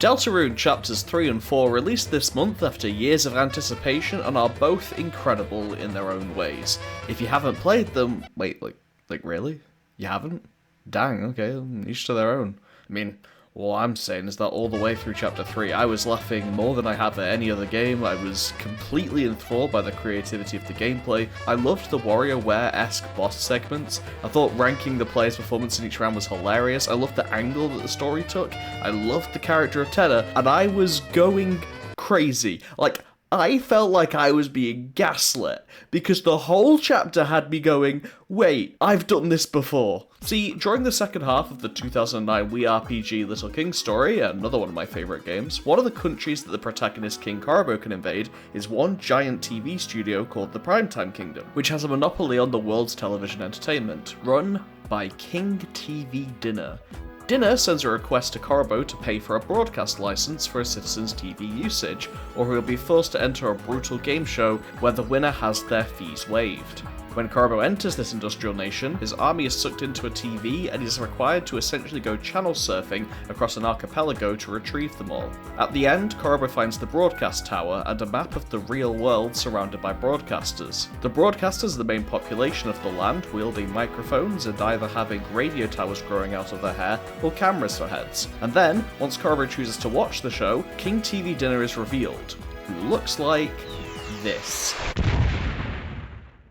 Deltarune Chapters 3 and 4 released this month after years of anticipation and are both incredible in their own ways. If you haven't played them, wait, like really? You haven't? Dang, okay, each to their own. I mean, all I'm saying is that all the way through Chapter 3, I was laughing more than I have at any other game. I was completely enthralled by the creativity of the gameplay. I loved the WarioWare-esque boss segments. I thought ranking the player's performance in each round was hilarious. I loved the angle that the story took. I loved the character of Dinnah, and I was going crazy. I felt like I was being gaslit, because the whole chapter had me going, wait, I've done this before. See, during the second half of the 2009 Wii RPG Little King story, another one of my favourite games, one of the countries that the protagonist King Carbo can invade is one giant TV studio called the Primetime Kingdom, which has a monopoly on the world's television entertainment, run by King TV Dinnah. Dinnah sends a request to Carbo to pay for a broadcast license for a citizen's TV usage, or he will be forced to enter a brutal game show where the winner has their fees waived. When Carbo enters this industrial nation, his army is sucked into a TV and is required to essentially go channel surfing across an archipelago to retrieve them all. At the end, Carbo finds the broadcast tower and a map of the real world surrounded by broadcasters. The broadcasters are the main population of the land, wielding microphones and either having radio towers growing out of their hair or cameras for heads. And then, once Carbo chooses to watch the show, King TV Dinnah is revealed, who looks like this.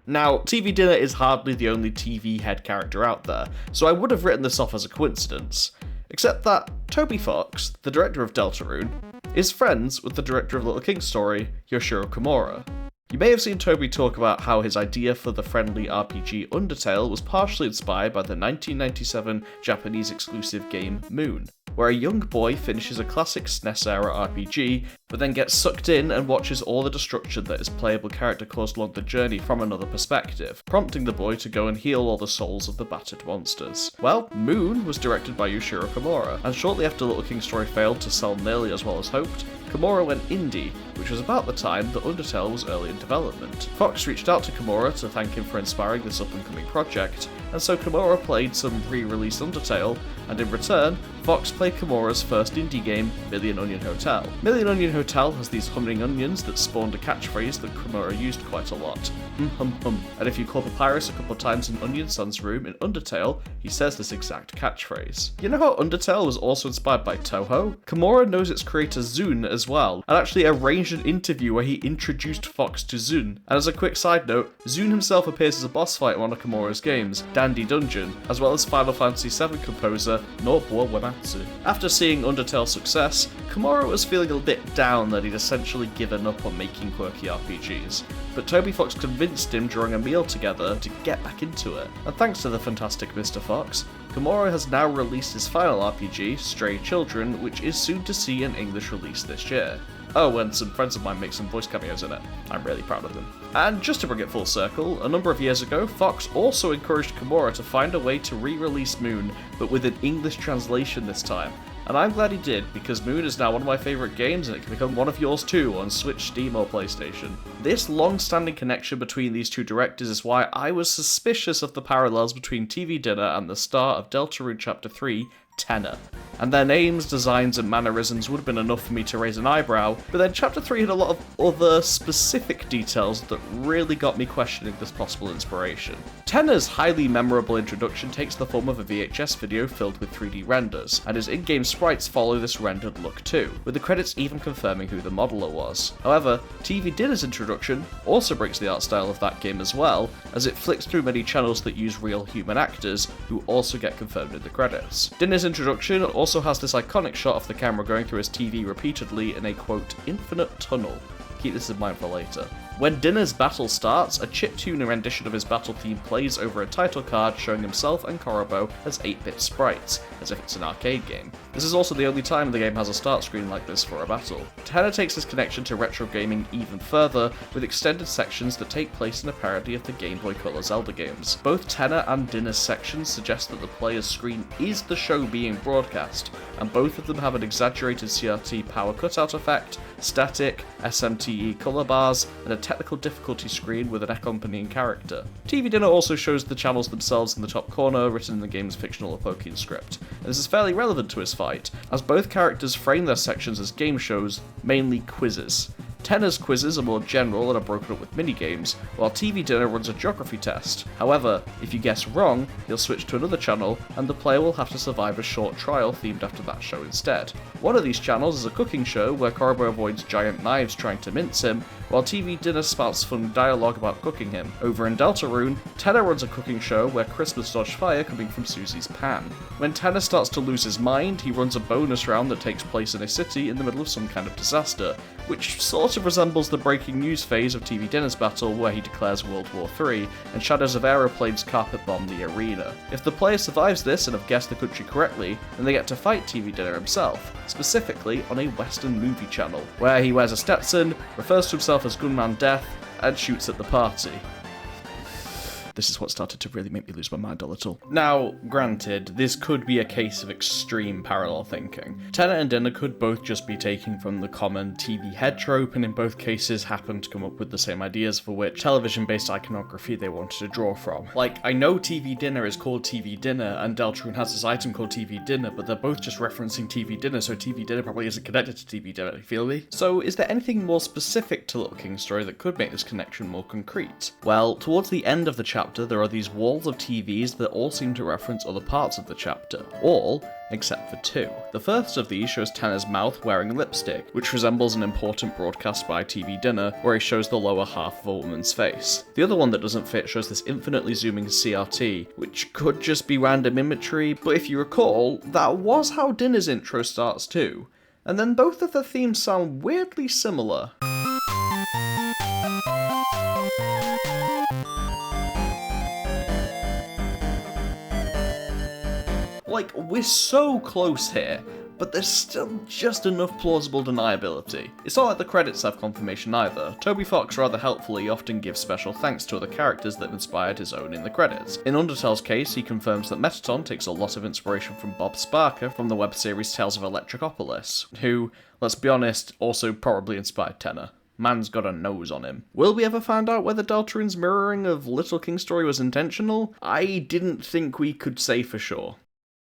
Now, TV Dinnah is hardly the only TV head character out there, so I would have written this off as a coincidence. Except that Toby Fox, the director of Deltarune, is friends with the director of Little King Story, Yoshiro Kimura. You may have seen Toby talk about how his idea for the friendly RPG Undertale was partially inspired by the 1997 Japanese exclusive game Moon, where a young boy finishes a classic SNES-era RPG, but then gets sucked in and watches all the destruction that his playable character caused along the journey from another perspective, prompting the boy to go and heal all the souls of the battered monsters. Well, Moon was directed by Yoshiro Kimura, and shortly after Little King Story failed to sell nearly as well as hoped, Kimura went indie, which was about the time that Undertale was early in development. Fox reached out to Kimura to thank him for inspiring this up-and-coming project, and so Kimura played some re-released Undertale, and in return, Fox played Kimura's first indie game, Million Onion Hotel. Million Onion Hotel has these humming onions that spawned a catchphrase that Kimura used quite a lot. Hum hum. And if you call Papyrus a couple times in Onion Sun's room in Undertale, he says this exact catchphrase. You know how Undertale was also inspired by Toho? Kimura knows its creator Zune as well, and actually arranged an interview where he introduced Fox to Zune. And as a quick side note, Zune himself appears as a boss fight in one of Kimura's games, Dandy Dungeon, as well as Final Fantasy VII composer Nobuo Uematsu. After seeing Undertale's success, Kimura was feeling a bit down that he'd essentially given up on making quirky RPGs, but Toby Fox convinced him during a meal together to get back into it. And thanks to the fantastic Mr. Fox, Kimura has now released his final RPG, Stray Children, which is soon to see an English release this year. Oh, and some friends of mine make some voice cameos in it. I'm really proud of them. And just to bring it full circle, a number of years ago, Fox also encouraged Kimura to find a way to re-release Moon, but with an English translation this time. And I'm glad he did, because Moon is now one of my favourite games and it can become one of yours too on Switch, Steam or PlayStation. This long-standing connection between these two directors is why I was suspicious of the parallels between TV Dinnah and the star of Deltarune Chapter 3, Dinnah. And their names, designs, and mannerisms would have been enough for me to raise an eyebrow, but then Chapter 3 had a lot of other specific details that really got me questioning this possible inspiration. Dinnah's highly memorable introduction takes the form of a VHS video filled with 3D renders, and his in-game sprites follow this rendered look too, with the credits even confirming who the modeler was. However, TV Dinnah's introduction also breaks the art style of that game as well, as it flicks through many channels that use real human actors, who also get confirmed in the credits. Dinnah's introduction also has this iconic shot of the camera going through his TV repeatedly in a quote, infinite tunnel. Keep this in mind for later. When Dinnah's battle starts, a chiptune rendition of his battle theme plays over a title card showing himself and Korobo as 8-bit sprites, as if it's an arcade game. This is also the only time the game has a start screen like this for a battle. Dinnah takes his connection to retro gaming even further, with extended sections that take place in a parody of the Game Boy Color Zelda games. Both Dinnah and Dinnah's sections suggest that the player's screen is the show being broadcast, and both of them have an exaggerated CRT power cutout effect, static, SMTE color bars, and a technical difficulty screen with an accompanying character. TV Dinnah also shows the channels themselves in the top corner, written in the game's fictional Avokian script. And this is fairly relevant to his fight, as both characters frame their sections as game shows, mainly quizzes. Tenna's quizzes are more general and are broken up with minigames, while TV Dinnah runs a geography test. However, if you guess wrong, he'll switch to another channel, and the player will have to survive a short trial themed after that show instead. One of these channels is a cooking show where Korobo avoids giant knives trying to mince him, while TV Dinnah spouts fun dialogue about cooking him. Over in Deltarune, Tenna runs a cooking show where Christmas dodged fire coming from Susie's pan. When Tenna starts to lose his mind, he runs a bonus round that takes place in a city in the middle of some kind of disaster, which sort of resembles the breaking news phase of TV Dinnah's battle where he declares World War III and shadows of aeroplanes carpet bomb the arena. If the player survives this and have guessed the country correctly, then they get to fight TV Dinnah himself, specifically on a Western movie channel, where he wears a Stetson, refers to himself as Gunman Death, and shoots at the party. This is what started to really make me lose my mind a little. Now, granted, this could be a case of extreme parallel thinking. Tenna and Dinnah could both just be taking from the common TV head trope, and in both cases happen to come up with the same ideas for which television-based iconography they wanted to draw from. Like, I know TV Dinnah is called TV Dinnah, and Deltarune has this item called TV Dinnah, but they're both just referencing TV Dinnah, so TV Dinnah probably isn't connected to TV Dinnah, you feel me? So, is there anything more specific to Little King's story that could make this connection more concrete? Well, towards the end of the chapter, there are these walls of TVs that all seem to reference other parts of the chapter. All except for two. The first of these shows Tenna's mouth wearing lipstick, which resembles an important broadcast by TV Dinnah, where he shows the lower half of a woman's face. The other one that doesn't fit shows this infinitely zooming CRT, which could just be random imagery, but if you recall, that was how Dinnah's intro starts too. And then both of the themes sound weirdly similar. Like, we're so close here, but there's still just enough plausible deniability. It's not like the credits have confirmation either. Toby Fox rather helpfully often gives special thanks to other characters that have inspired his own in the credits. In Undertale's case, he confirms that Metaton takes a lot of inspiration from Bob Sparker from the web series Tales of Electricopolis, who, let's be honest, also probably inspired Tenna. Man's got a nose on him. Will we ever find out whether Deltarune's mirroring of Little King's story was intentional? I didn't think we could say for sure.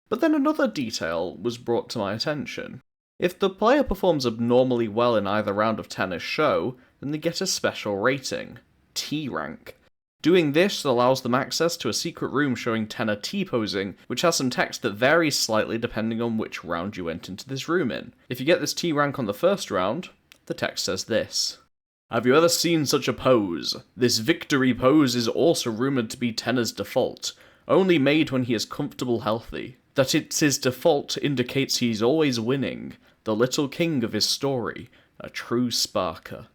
But then another detail was brought to my attention. If the player performs abnormally well in either round of Tenna's show, then they get a special rating, T rank. Doing this allows them access to a secret room showing Tenna T-posing, which has some text that varies slightly depending on which round you went into this room in. If you get this T rank on the first round, the text says this. Have you ever seen such a pose? This victory pose is also rumoured to be Tenna's default, only made when he is comfortable healthy. That it's his default indicates he's always winning, the little king of his story, a true sparker.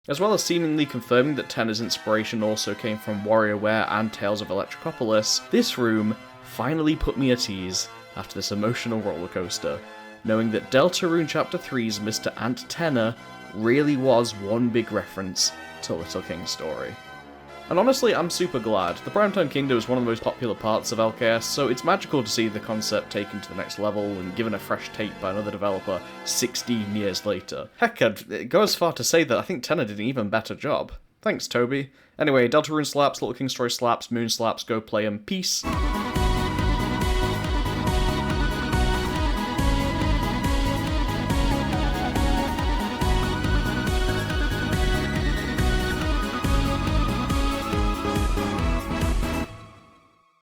As well as seemingly confirming that Tenna's inspiration also came from WarioWare and Tales of Electricopolis, this room finally put me at ease after this emotional rollercoaster, knowing that Deltarune Chapter 3's Mr. Ant Tenna really was one big reference to Little King's story. And honestly, I'm super glad. The Primetime Kingdom is one of the most popular parts of LKS, so it's magical to see the concept taken to the next level and given a fresh take by another developer 16 years later. Heck, I'd go as far to say that I think Tenna did an even better job. Thanks, Toby. Anyway, Deltarune slaps, Little King's story slaps, Moon slaps, go play 'em, peace.